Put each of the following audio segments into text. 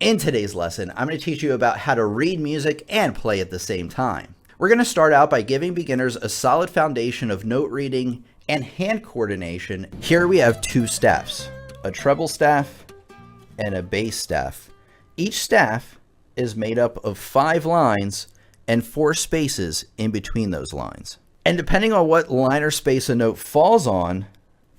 In today's lesson, I'm going to teach you about how to read music and play at the same time. We're going to start out by giving beginners a solid foundation of note reading and hand coordination. Here we have two staffs, a treble staff and a bass staff. Each staff is made up of 5 lines and 4 spaces in between those lines. And depending on what line or space a note falls on,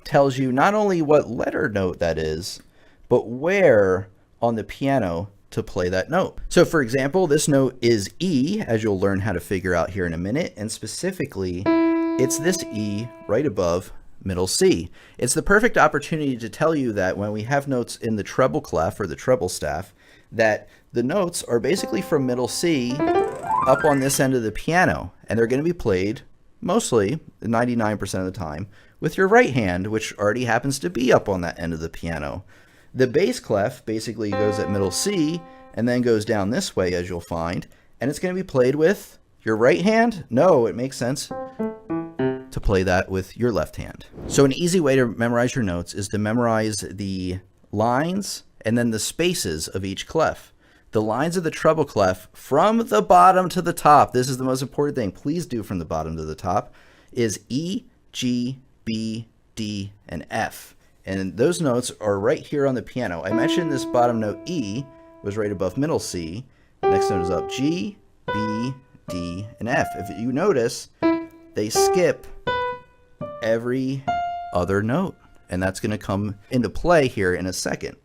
tells you not only what letter note that is, but where on the piano to play that note. So for example, this note is E, as you'll learn how to figure out here in a minute, and specifically, it's this E right above middle C. It's the perfect opportunity to tell you that when we have notes in the treble clef or the treble staff, that the notes are basically from middle C up on this end of the piano, and they're going to be played mostly 99% of the time with your right hand, which already happens to be up on that end of the piano. The bass clef basically goes at middle C and then goes down this way, as you'll find, and it's going to be played with your right hand? No, it makes sense to play that with your left hand. So an easy way to memorize your notes is to memorize the lines and then the spaces of each clef. The lines of the treble clef from the bottom to the top, this is the most important thing, please do from the bottom to the top, is E, G, B, D, and F. And those notes are right here on the piano. I mentioned this bottom note E was right above middle C. Next note is up G, B, D, and F. If you notice, they skip every other note. And that's going to come into play here in a second.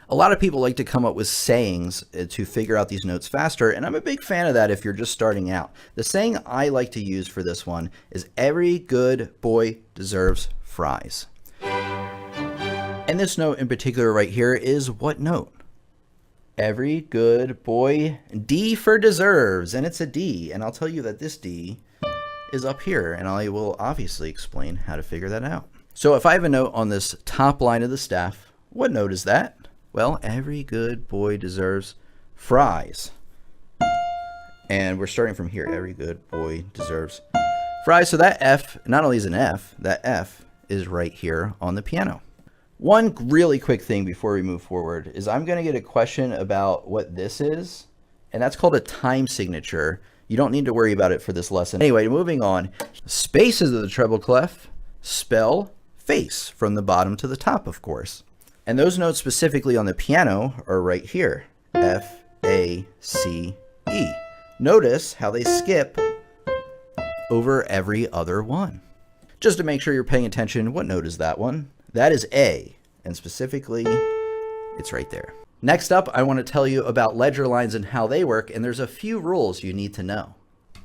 A lot of people like to come up with sayings to figure out these notes faster, and I'm a big fan of that if you're just starting out. The saying I like to use for this one is, every good boy deserves fries. And this note in particular right here is what note? Every good boy, D for deserves, and it's a D. And I'll tell you that this D is up here, and I will obviously explain how to figure that out. So if I have a note on this top line of the staff, what note is that? Well, every good boy deserves fries. And we're starting from here. Every good boy deserves fries. So that F not only is an F, that F is right here on the piano. One really quick thing before we move forward is I'm going to get a question about what this is, and that's called a time signature. You don't need to worry about it for this lesson. Anyway, moving on. Spaces of the treble clef spell face from the bottom to the top, of course. And those notes specifically on the piano are right here, F, A, C, E. Notice how they skip over every other one. Just to make sure you're paying attention, what note is that one? That is A, and specifically, it's right there. Next up, I want to tell you about ledger lines and how they work, and there's a few rules you need to know.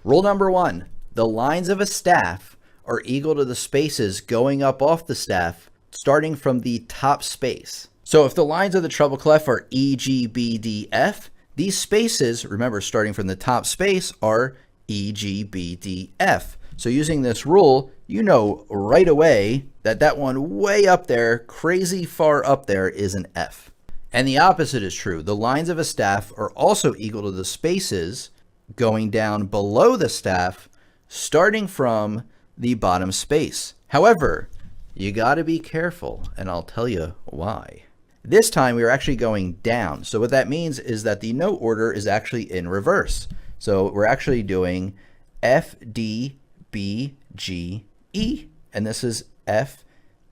Rule number 1, the lines of a staff are equal to the spaces going up off the staff, starting from the top space. So if the lines of the treble clef are E, G, B, D, F, these spaces, remember starting from the top space, are E, G, B, D, F. So using this rule, you know right away that that one way up there, crazy far up there, is an F. And the opposite is true. The lines of a staff are also equal to the spaces going down below the staff, starting from the bottom space. However, you got to be careful, and I'll tell you why. This time we are actually going down. So what that means is that the note order is actually in reverse. So we're actually doing F, D, B, G, E, and this is F,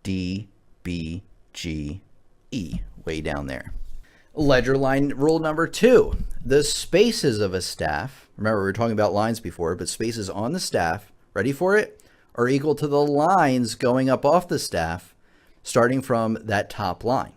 D, B, G, E, way down there. Ledger line rule number 2, the spaces of a staff, remember we were talking about lines before, but spaces on the staff, ready for it, are equal to the lines going up off the staff, starting from that top line.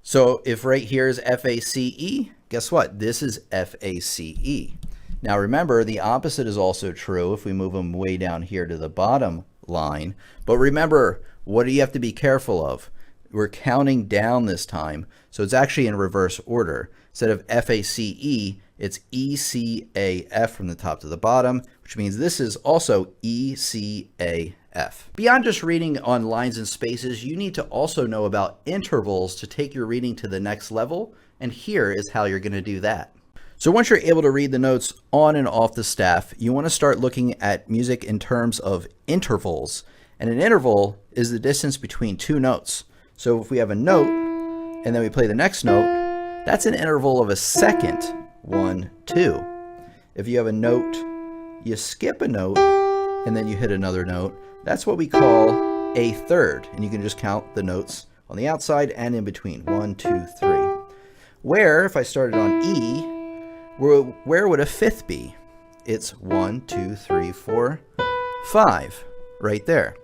So if right here is F-A-C-E, guess what? This is F-A-C-E. Now remember, the opposite is also true if we move them way down here to the bottom line. But remember, what do you have to be careful of? We're counting down this time, so it's actually in reverse order. Instead of F-A-C-E, it's E-C-A-F from the top to the bottom, which means this is also E-C-A-F. Beyond just reading on lines and spaces, you need to also know about intervals to take your reading to the next level, and here is how you're going to do that. So once you're able to read the notes on and off the staff, you want to start looking at music in terms of intervals. And an interval is the distance between two notes. So if we have a note and then we play the next note, That's an interval of a second. 1, 2. If you have a note, you skip a note, and then you hit another note. That's what we call a third. And you can just count the notes on the outside and in between. 1, 2, 3. Where, if I started on E, where would a fifth be? It's 1, 2, 3, 4, 5, right there.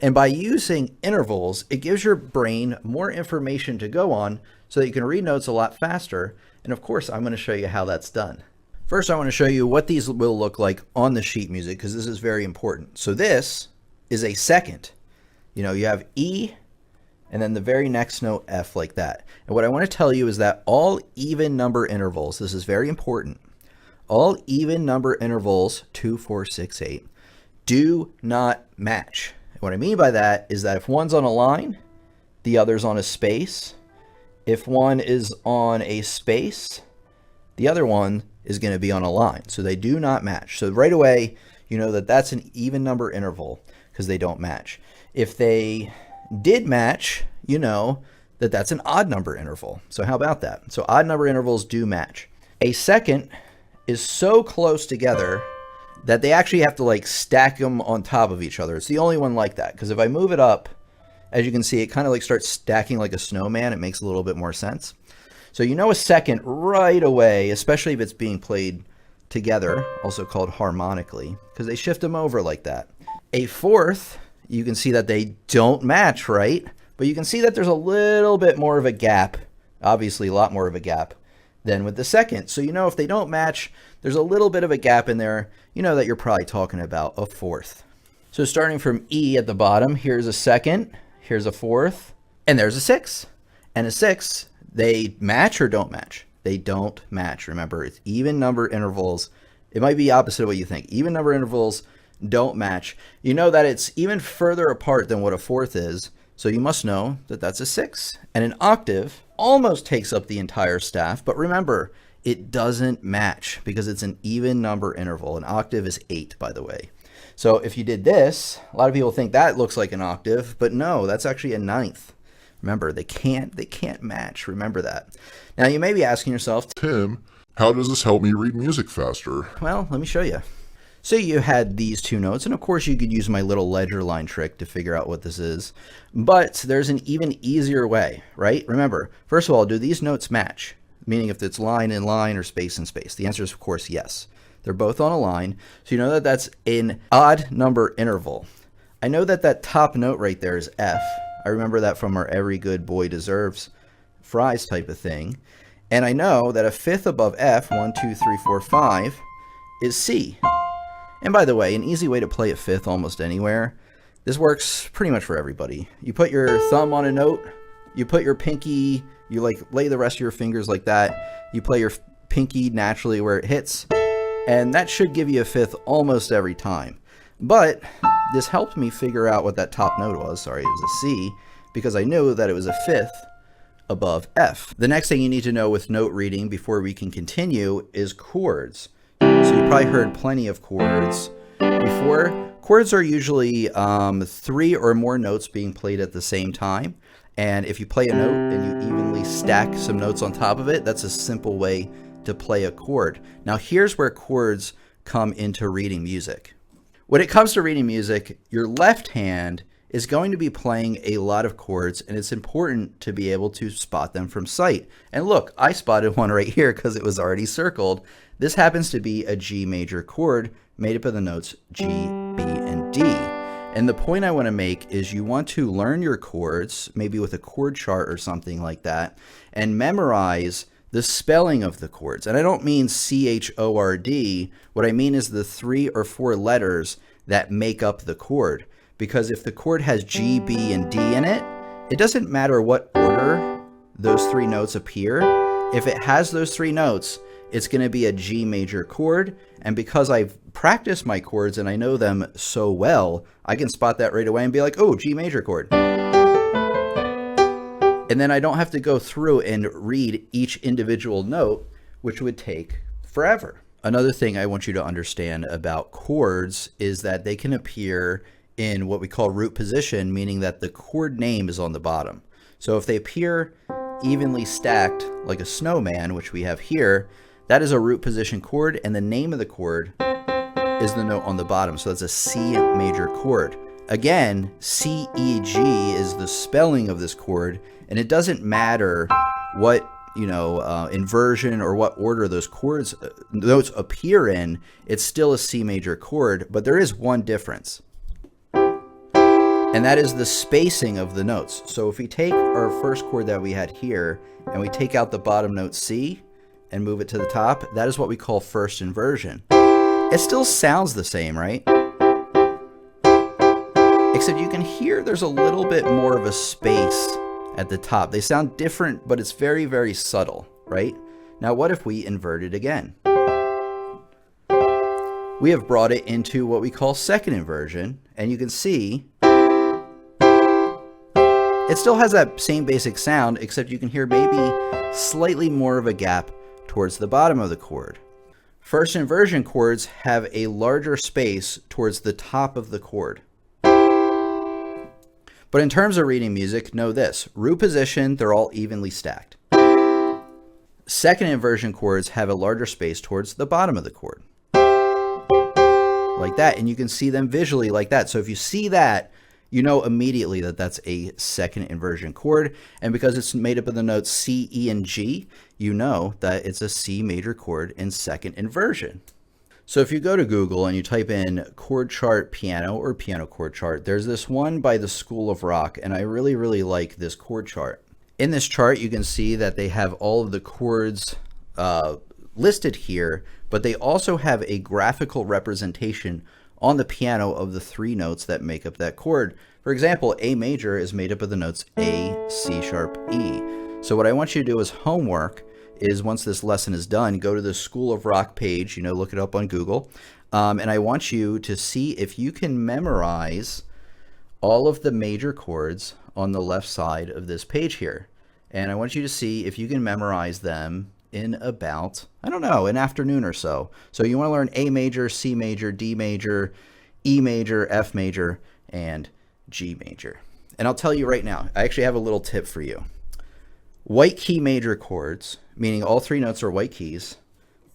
And by using intervals, it gives your brain more information to go on so that you can read notes a lot faster. And of course, I'm going to show you how that's done. First, I want to show you what these will look like on the sheet music, because this is very important. So this is a second. You know, you have E, and then the very next note F, like that. And what I want to tell you is that all even number intervals, this is very important, all even number intervals, 2, 4, 6, 8, do not match. And what I mean by that is that if one's on a line, the other's on a space. If one is on a space, the other one is going to be on a line. So they do not match. So right away, you know that that's an even number interval because they don't match. If they did match, you know that that's an odd number interval. So how about that? So odd number intervals do match. A second is so close together that they actually have to like stack them on top of each other. It's the only one like that, because if I move it up, as you can see, it kind of like starts stacking like a snowman. It makes a little bit more sense. So you know a second right away, especially if it's being played together, also called harmonically, because they shift them over like that. A fourth, you can see that they don't match, right? But you can see that there's a little bit more of a gap, obviously a lot more of a gap than with the second. So you know if they don't match, there's a little bit of a gap in there, you know that you're probably talking about a fourth. So starting from E at the bottom, here's a second, here's a fourth, and there's a sixth. And a sixth, they match or don't match? They don't match. Remember, it's even number intervals. It might be opposite of what you think. Even number intervals don't match. You know that it's even further apart than what a fourth is, so you must know that that's a sixth. And an octave almost takes up the entire staff, but remember, it doesn't match because it's an even number interval. An octave is 8, by the way. So if you did this, a lot of people think that looks like an octave, but no, that's actually a ninth. Remember, they can't match. Remember that. Now you may be asking yourself, Tim, how does this help me read music faster? well, let me show you. So you had these two notes, and of course you could use my little ledger line trick to figure out what this is, but there's an even easier way, right? Remember, first of all, do these notes match? Meaning if it's line in line or space in space. The answer is, of course, yes. They're both on a line, so you know that that's an odd number interval. I know that that top note right there is F. I remember that from our Every Good Boy Deserves Fries type of thing. And I know that a fifth above F, 1, 2, 3, 4, 5, is C. And by the way, an easy way to play a fifth almost anywhere, this works pretty much for everybody. You put your thumb on a note, you put your pinky, you like lay the rest of your fingers like that, you play your pinky naturally where it hits, and that should give you a fifth almost every time. But this helped me figure out what that top note was. Sorry, it was a C, because I knew that it was a fifth above F. The next thing you need to know with note reading before we can continue is chords. So you probably heard plenty of chords before. Chords are usually 3 or more notes being played at the same time. And if you play a note and you evenly stack some notes on top of it, that's a simple way to play a chord. Now here's where chords come into reading music. When it comes to reading music, your left hand is going to be playing a lot of chords, and it's important to be able to spot them from sight. And look, I spotted one right here because it was already circled. This happens to be a G major chord made up of the notes G, B, and D. And the point I want to make is you want to learn your chords, maybe with a chord chart or something like that, and memorize the spelling of the chords. And I don't mean C-H-O-R-D. What I mean is the 3 or 4 letters that make up the chord. Because if the chord has G, B, and D in it, it doesn't matter what order those 3 notes appear. If it has those 3 notes, it's going to be a G major chord. And because I've practiced my chords and I know them so well, I can spot that right away and be like, oh, G major chord. And then I don't have to go through and read each individual note, which would take forever. Another thing I want you to understand about chords is that they can appear in what we call root position, meaning that the chord name is on the bottom. So if they appear evenly stacked like a snowman, which we have here, that is a root position chord, and the name of the chord is the note on the bottom. So that's a C major chord. Again, C, E, G is the spelling of this chord, and it doesn't matter what, inversion or what order those chords, notes appear in, it's still a C major chord, but there is one difference. And that is the spacing of the notes. So if we take our first chord that we had here, and we take out the bottom note C, and move it to the top, that is what we call first inversion. It still sounds the same, right? Except you can hear there's a little bit more of a space at the top. They sound different, but it's very, very subtle, right? Now, what if we invert it again? We have brought it into what we call second inversion, and you can see it still has that same basic sound, except you can hear maybe slightly more of a gap towards the bottom of the chord. First inversion chords have a larger space towards the top of the chord. But in terms of reading music, know this: root position, they're all evenly stacked. Second inversion chords have a larger space towards the bottom of the chord. Like that, and you can see them visually like that. So if you see that, you know immediately that that's a second inversion chord, and because it's made up of the notes C, E, and G, you know that it's a C major chord in second inversion. So if you go to Google and you type in chord chart piano or piano chord chart, there's this one by the School of Rock, and I really, really like this chord chart. In this chart, you can see that they have all of the chords listed here, but they also have a graphical representation on the piano of the three notes that make up that chord. For example, A major is made up of the notes A, C sharp, E. So what I want you to do as homework is, once this lesson is done, go to the School of Rock page, look it up on Google, and I want you to see if you can memorize all of the major chords on the left side of this page here. And I want you to see if you can memorize them in about, an afternoon or so. So you want to learn A major, C major, D major, E major, F major, and G major. And I'll tell you right now, I actually have a little tip for you. White key major chords, meaning all three notes are white keys,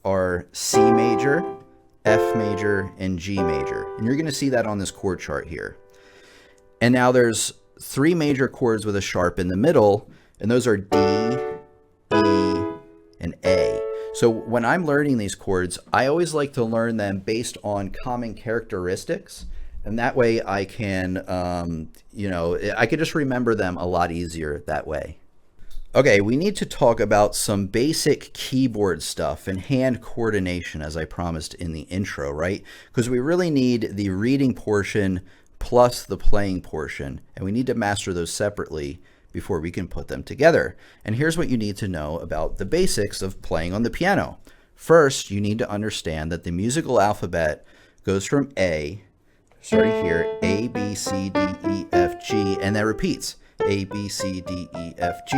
are C major, F major, and G major. And you're going to see that on this chord chart here. And now there's three major chords with a sharp in the middle, and those are D, E, and A. So when I'm learning these chords, I always like to learn them based on common characteristics, and that way I can, I can just remember them a lot easier that way. Okay, we need to talk about some basic keyboard stuff and hand coordination, as I promised in the intro, right? Because we really need the reading portion plus the playing portion, and we need to master those separately before we can put them together. And here's what you need to know about the basics of playing on the piano. First, you need to understand that the musical alphabet goes from A, starting here, A, B, C, D, E, F, G, and that repeats. A, B, C, D, E, F, G,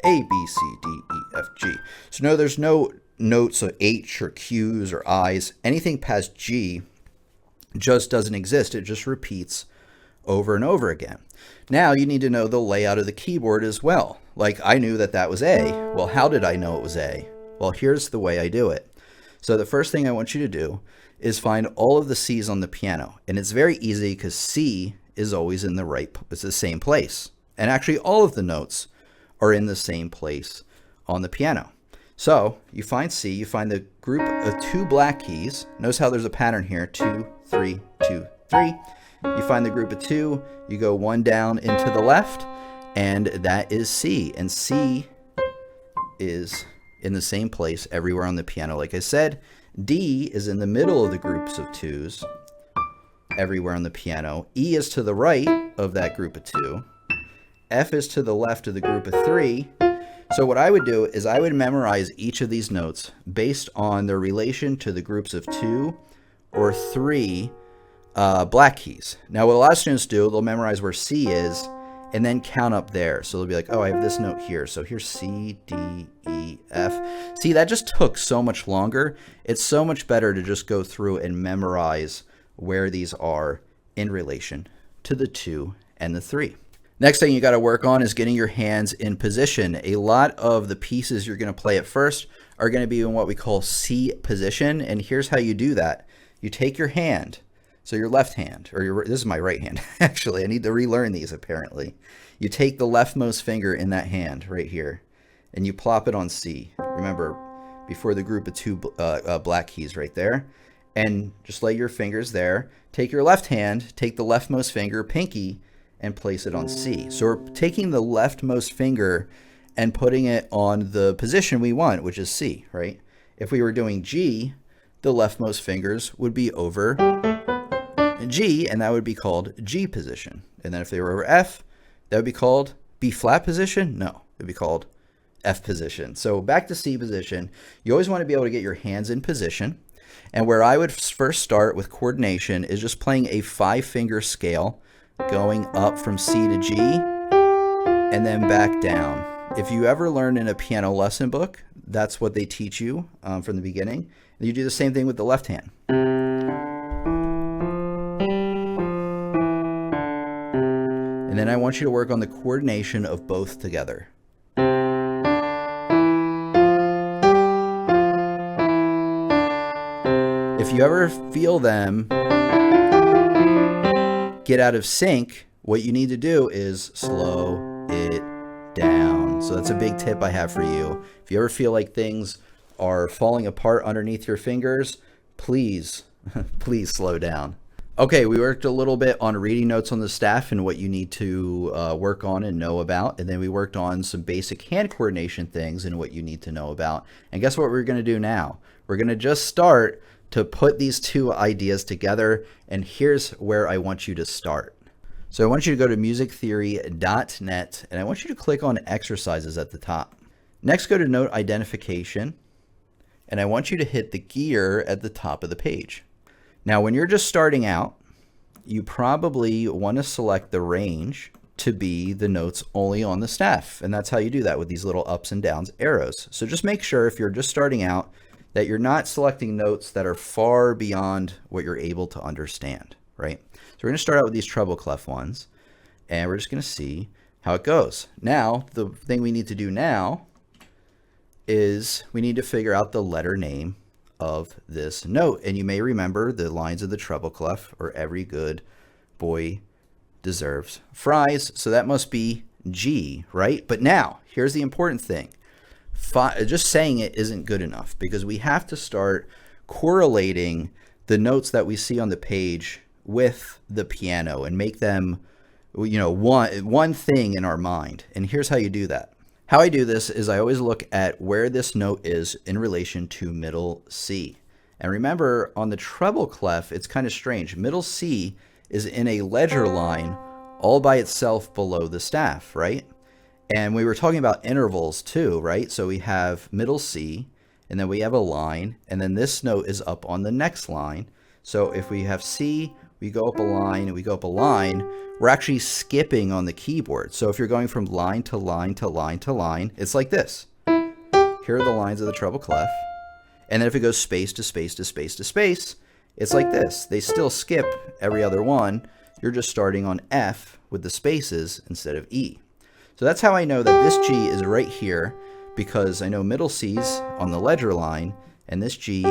A, B, C, D, E, F, G. So no, there's no notes of H or Q's or I's. Anything past G just doesn't exist. It just repeats over and over again. Now you need to know the layout of the keyboard as well. Like, I knew that that was A. Well, how did I know it was A? Well, here's the way I do it. So the first thing I want you to do is find all of the C's on the piano. And it's very easy because C is always in it's the same place. And actually all of the notes are in the same place on the piano. So you find C, you find the group of two black keys. Notice how there's a pattern here, 2, 3, 2, 3. You find the group of two, you go one down into the left, and that is C. And C is in the same place everywhere on the piano. Like I said, D is in the middle of the groups of twos everywhere on the piano. E is to the right of that group of two. F is to the left of the group of three. So what I would do is I would memorize each of these notes based on their relation to the groups of 2 or 3 black keys. Now what a lot of students do, they'll memorize where C is and then count up there. So they'll be like, oh, I have this note here. So here's C, D, E, F. See, that just took so much longer. It's so much better to just go through and memorize where these are in relation to the 2 and the 3. Next thing you got to work on is getting your hands in position. A lot of the pieces you're going to play at first are going to be in what we call C position, and here's how you do that. You take your hand, so your left hand, or this is my right hand, actually. I need to relearn these, apparently. You take the leftmost finger in that hand right here, and you plop it on C. Remember, before the group of two black keys right there. And just lay your fingers there. Take your left hand, take the leftmost finger, pinky, and place it on C. So we're taking the leftmost finger and putting it on the position we want, which is C, right? If we were doing G, the leftmost fingers would be over G, and that would be called G position. And then if they were over F, that would be called B flat position? No, it would be called F position. So back to C position. You always want to be able to get your hands in position. And where I would first start with coordination is just playing a 5-finger scale, going up from C to G, and then back down. If you ever learn in a piano lesson book, that's what they teach you from the beginning. And you do the same thing with the left hand. And then I want you to work on the coordination of both together. If you ever feel them get out of sync, what you need to do is slow it down. So that's a big tip I have for you. If you ever feel like things are falling apart underneath your fingers, please, please slow down. Okay, we worked a little bit on reading notes on the staff and what you need to work on and know about. And then we worked on some basic hand coordination things and what you need to know about. And guess what we're going to do now? We're going to just start to put these two ideas together, and here's where I want you to start. So I want you to go to musictheory.net, and I want you to click on exercises at the top. Next, go to note identification, and I want you to hit the gear at the top of the page. Now, when you're just starting out, you probably want to select the range to be the notes only on the staff, and that's how you do that with these little ups and downs arrows. So just make sure if you're just starting out that you're not selecting notes that are far beyond what you're able to understand, right? So we're going to start out with these treble clef ones, and we're just going to see how it goes. Now, the thing we need to do now is we need to figure out the letter name of this note. And you may remember the lines of the treble clef, or every good boy deserves fries. So that must be G, right? But now, here's the important thing. Just saying it isn't good enough, because we have to start correlating the notes that we see on the page with the piano and make them, you know, one thing in our mind. And here's how you do that. How I do this is I always look at where this note is in relation to middle C. And remember, on the treble clef, it's kind of strange. Middle C is in a ledger line all by itself below the staff, right? And we were talking about intervals too, right? So we have middle C, and then we have a line, and then this note is up on the next line. So if we have C, we go up a line, and we go up a line, we're actually skipping on the keyboard. So if you're going from line to line to line to line, it's like this. Here are the lines of the treble clef. And then if it goes space to space to space to space, it's like this. They still skip every other one. You're just starting on F with the spaces instead of E. So that's how I know that this G is right here, because I know middle C's on the ledger line, and this G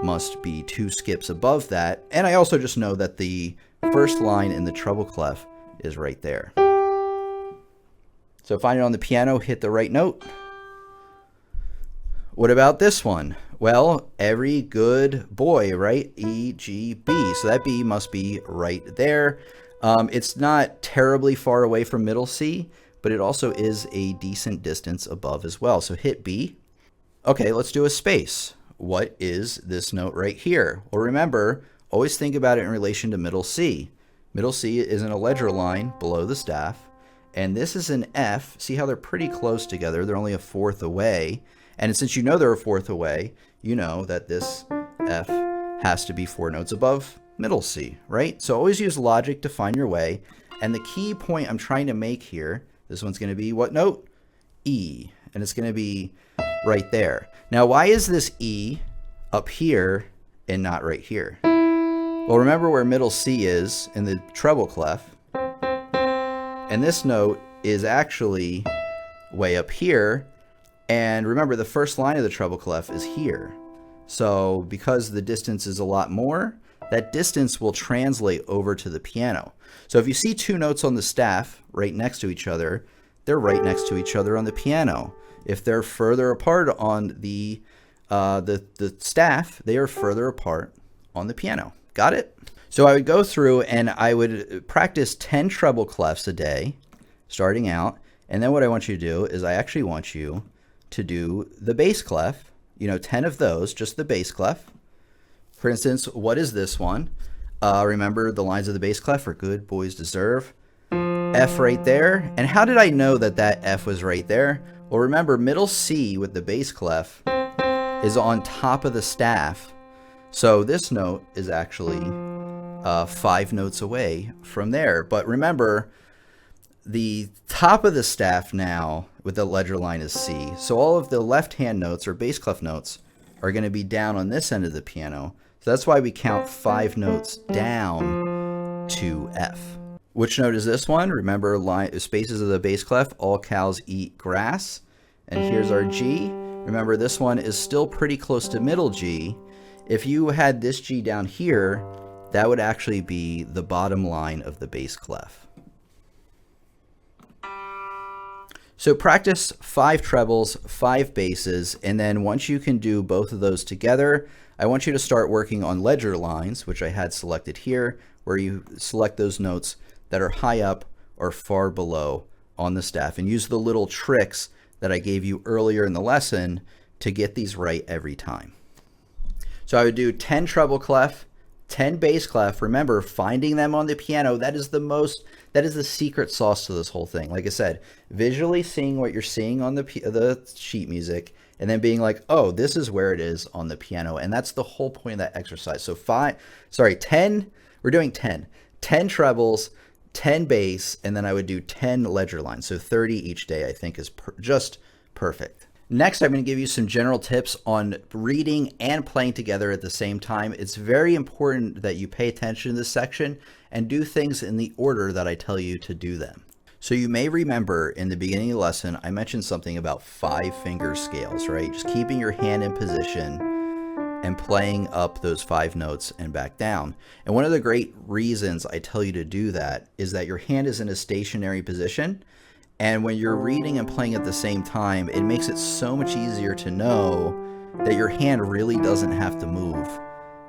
must be 2 skips above that. And I also just know that the first line in the treble clef is right there. So find it on the piano, hit the right note. What about this one? Well, every good boy, right? E, G, B. So that B must be right there. It's not terribly far away from middle C, but it also is a decent distance above as well. So hit B. Okay, let's do a space. What is this note right here? Well, remember, always think about it in relation to middle C. Middle C is in a ledger line below the staff, and this is an F. See how they're pretty close together. They're only a fourth away. And since you know they're a fourth away, you know that this F has to be 4 notes above middle C, right? So always use logic to find your way. And the key point I'm trying to make here, this one's going to be what note? E. And it's going to be right there. Now, why is this E up here and not right here? Well, remember where middle C is in the treble clef. And this note is actually way up here. And remember, the first line of the treble clef is here. So because the distance is a lot more, that distance will translate over to the piano. So if you see two notes on the staff right next to each other, they're right next to each other on the piano. If they're further apart on the staff, they are further apart on the piano. Got it? So I would go through and I would practice 10 treble clefs a day, starting out. And then what I want you to do is I actually want you to do the bass clef, 10 of those, just the bass clef. For instance, what is this one? Remember the lines of the bass clef are good boys deserve. F right there. And how did I know that that F was right there? Well, remember, middle C with the bass clef is on top of the staff. So this note is actually 5 notes away from there. But remember, the top of the staff now with the ledger line is C. So all of the left-hand notes or bass clef notes are going to be down on this end of the piano. So that's why we count 5 notes down to F. Which note is this one? Remember, spaces of the bass clef, all cows eat grass. And here's our G. Remember, this one is still pretty close to middle G. If you had this G down here, that would actually be the bottom line of the bass clef. So practice 5 trebles, 5 basses, and then once you can do both of those together, I want you to start working on ledger lines, which I had selected here, where you select those notes that are high up or far below on the staff, and use the little tricks that I gave you earlier in the lesson to get these right every time. So I would do 10 treble clef, 10 bass clef. Remember, finding them on the piano, that is the secret sauce to this whole thing. Like I said, visually seeing what you're seeing on the sheet music, and then being like, oh, this is where it is on the piano. And that's the whole point of that exercise. So 10, we're doing 10 trebles, 10 bass, and then I would do 10 ledger lines. So 30 each day, I think is just perfect. Next, I'm going to give you some general tips on reading and playing together at the same time. It's very important that you pay attention to this section and do things in the order that I tell you to do them. So you may remember in the beginning of the lesson, I mentioned something about 5-finger scales, right? Just keeping your hand in position and playing up those 5 notes and back down. And one of the great reasons I tell you to do that is that your hand is in a stationary position. And when you're reading and playing at the same time, it makes it so much easier to know that your hand really doesn't have to move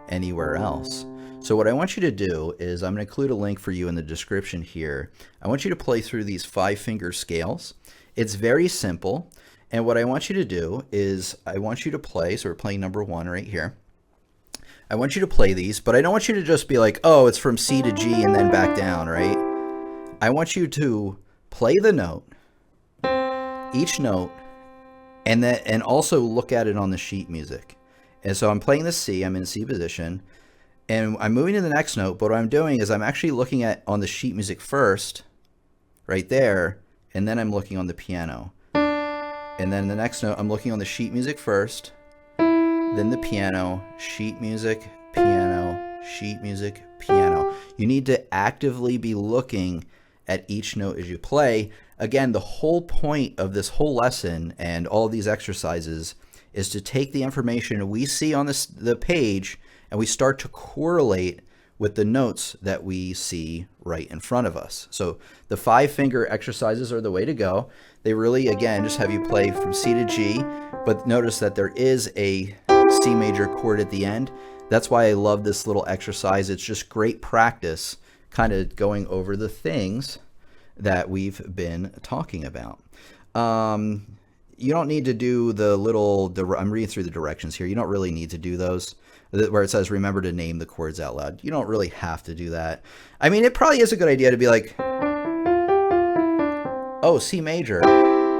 anywhere else. So what I want you to do is, I'm going to include a link for you in the description here. I want you to play through these 5-finger scales. It's very simple. And what I want you to do is I want you to play, so we're playing number 1 right here. I want you to play these, but I don't want you to just be like, oh, it's from C to G and then back down, right? I want you to play the note, each note, and also look at it on the sheet music. And so I'm playing the C, I'm in C position, and I'm moving to the next note, but what I'm doing is I'm actually looking at on the sheet music first, right there, and then I'm looking on the piano. And then the next note, I'm looking on the sheet music first, then the piano, sheet music, piano, sheet music, piano. You need to actively be looking at each note as you play. Again, the whole point of this whole lesson and all these exercises is to take the information we see on the page and we start to correlate with the notes that we see right in front of us. So the 5-finger exercises are the way to go. They really, again, just have you play from C to G, but notice that there is a C major chord at the end. That's why I love this little exercise. It's just great practice, kind of going over the things that we've been talking about. You don't need to do the little, I'm reading through the directions here. You don't really need to do those where it says, remember to name the chords out loud. You don't really have to do that. I mean, it probably is a good idea to be like, oh, C major,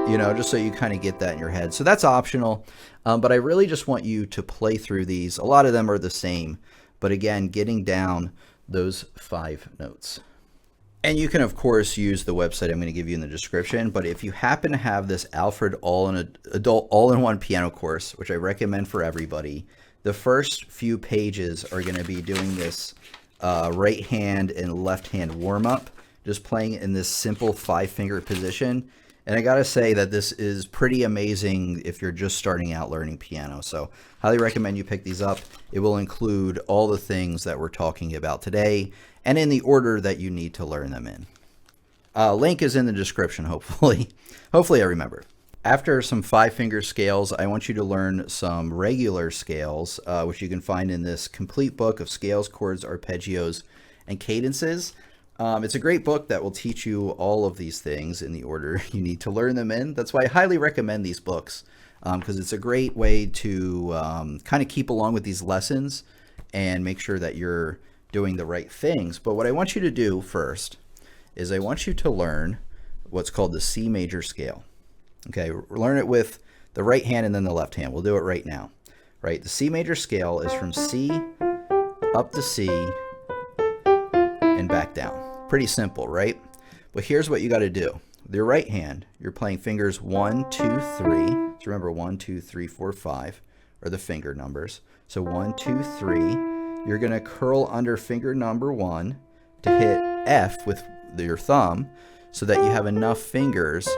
just so you kind of get that in your head. So that's optional. But I really just want you to play through these. A lot of them are the same, but again, getting down those 5 notes. And you can, of course, use the website I'm going to give you in the description. But if you happen to have this Alfred Adult All-in-One Piano course, which I recommend for everybody, the first few pages are going to be doing this right hand and left hand warm-up just playing in this simple 5-finger position. And I gotta say that this is pretty amazing if you're just starting out learning piano. So highly recommend you pick these up. It will include all the things that we're talking about today and in the order that you need to learn them in. Link is in the description, hopefully. Hopefully I remember. After some 5-finger scales, I want you to learn some regular scales, which you can find in this complete book of scales, chords, arpeggios, and cadences. It's a great book that will teach you all of these things in the order you need to learn them in. That's why I highly recommend these books, because it's a great way to kind of keep along with these lessons and make sure that you're doing the right things. But what I want you to do first is I want you to learn what's called the C major scale. Okay, learn it with the right hand and then the left hand. We'll do it right now. Right, the C major scale is from C up to C and back down. Pretty simple, right? But here's what you got to do. With your right hand, you're playing fingers 1, 2, 3. So remember 1, 2, 3, 4, 5 are the finger numbers. So 1, 2, 3. You're going to curl under finger number 1 to hit F with your thumb so that you have enough fingers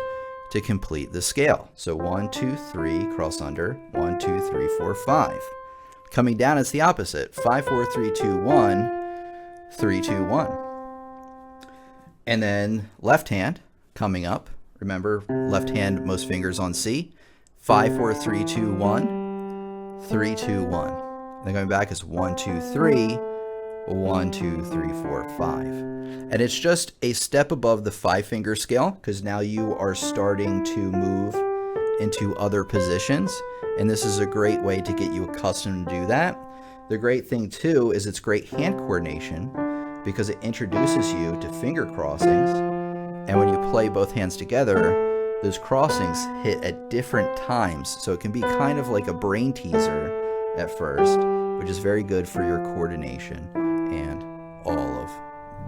to complete the scale. So 1, 2, 3, cross under, 1, 2, 3, 4, 5. Coming down, it's the opposite. 5, 4, 3, 2, 1, 3, 2, 1. And then left hand coming up. Remember, left hand, most fingers on C. 5, 4, 3, 2, 1, 3, 2, 1. And then going back is 1, 2, 3, 1, 2, 3, 4, 5. And it's just a step above the 5-finger scale because now you are starting to move into other positions. And this is a great way to get you accustomed to do that. The great thing too is it's great hand coordination because it introduces you to finger crossings. And when you play both hands together, those crossings hit at different times. So it can be kind of like a brain teaser at first, which is very good for your coordination and all of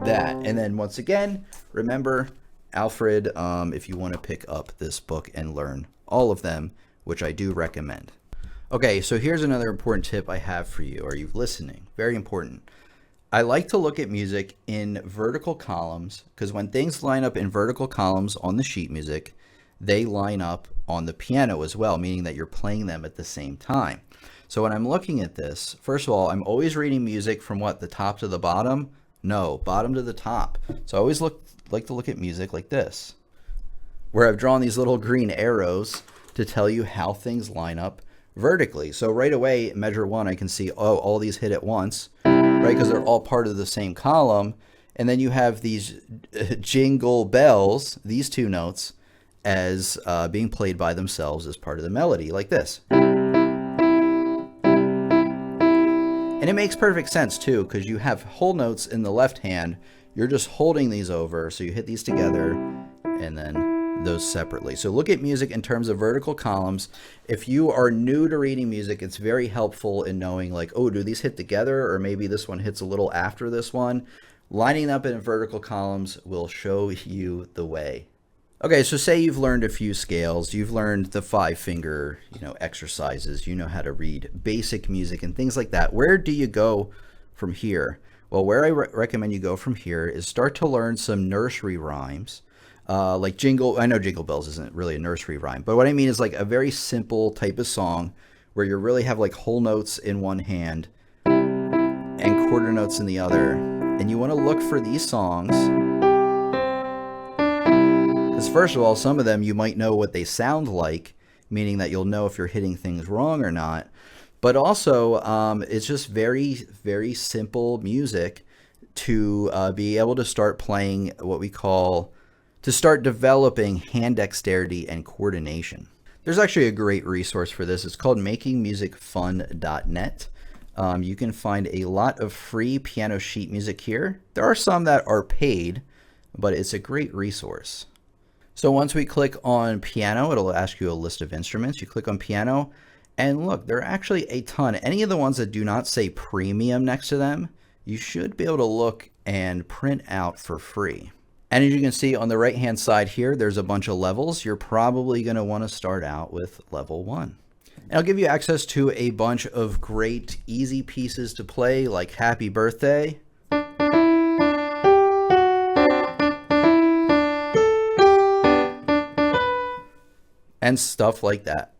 that. And then once again, remember, Alfred, if you want to pick up this book and learn all of them, which I do recommend. Okay, so here's another important tip I have for you. Are you listening? Very important. I like to look at music in vertical columns because when things line up in vertical columns on the sheet music, they line up on the piano as well, meaning that you're playing them at the same time. So when I'm looking at this, first of all, I'm always reading music from what, the top to the bottom? No, bottom to the top. So I always like to look at music like this, where I've drawn these little green arrows to tell you how things line up vertically. So right away, measure 1, I can see, oh, all these hit at once, right? Because they're all part of the same column. And then you have these jingle bells, these two notes, as being played by themselves as part of the melody, like this. And it makes perfect sense too, because you have whole notes in the left hand. You're just holding these over, so you hit these together and then those separately. So look at music in terms of vertical columns. If you are new to reading music, it's very helpful in knowing like, oh, do these hit together? Or maybe this one hits a little after this one. Lining up in vertical columns will show you the way. Okay, so say you've learned a few scales, you've learned the 5-finger, exercises, you know how to read basic music and things like that. Where do you go from here? Well, where I recommend you go from here is start to learn some nursery rhymes, like Jingle. I know Jingle Bells isn't really a nursery rhyme, but what I mean is like a very simple type of song where you really have like whole notes in one hand and quarter notes in the other. And you want to look for these songs. Because first of all, some of them you might know what they sound like, meaning that you'll know if you're hitting things wrong or not. But also, it's just very, very simple music to be able to start playing what we call, to start developing hand dexterity and coordination. There's actually a great resource for this. It's called makingmusicfun.net. You can find a lot of free piano sheet music here. There are some that are paid, but it's a great resource. So once we click on piano, it'll ask you a list of instruments. You click on piano, and look, there are actually a ton. Any of the ones that do not say premium next to them, you should be able to look and print out for free. And as you can see on the right-hand side here, there's a bunch of levels. You're probably going to want to start out with level 1. And I'll give you access to a bunch of great, easy pieces to play, like Happy Birthday. and stuff like that.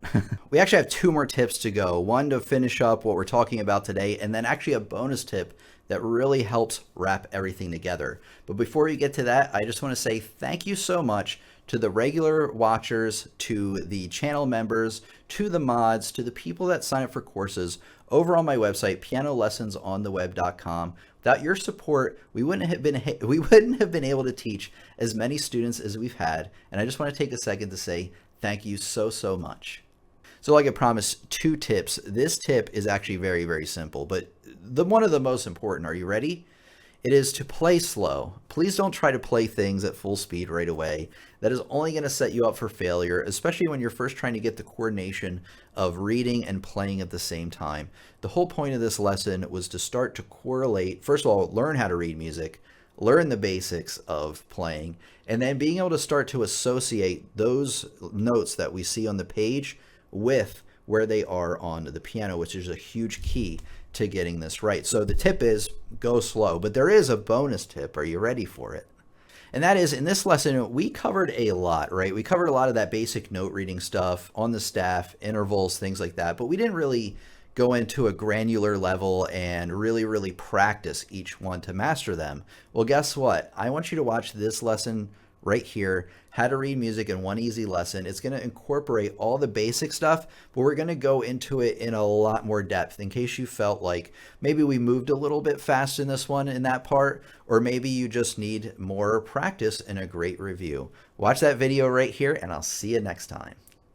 We actually have 2 more tips to go. One to finish up what we're talking about today, and then actually a bonus tip that really helps wrap everything together. But before we get to that, I just want to say thank you so much to the regular watchers, to the channel members, to the mods, to the people that sign up for courses over on my website, pianolessonsontheweb.com. Without your support, we wouldn't have been able to teach as many students as we've had. And I just want to take a second to say thank you so much. So like I promised, 2 tips. This tip is actually very, very simple, but one of the most important. Are you ready? It is to play slow. Please don't try to play things at full speed right away. That is only going to set you up for failure, especially when you're first trying to get the coordination of reading and playing at the same time. The whole point of this lesson was to start to correlate, first of all, learn how to read music, learn the basics of playing, and then being able to start to associate those notes that we see on the page with where they are on the piano, which is a huge key to getting this right. So the tip is go slow, but there is a bonus tip. Are you ready for it? And that is, in this lesson, we covered a lot, right? We covered a lot of that basic note reading stuff on the staff, intervals, things like that, but we didn't really go into a granular level and really practice each one to master them. Well, guess what? I want you to watch this lesson right here, how to read music in one easy lesson. It's going to incorporate all the basic stuff, but we're going to go into it in a lot more depth in case you felt like maybe we moved a little bit fast in this one in that part, or maybe you just need more practice and a great review. Watch that video right here, and I'll see you next time.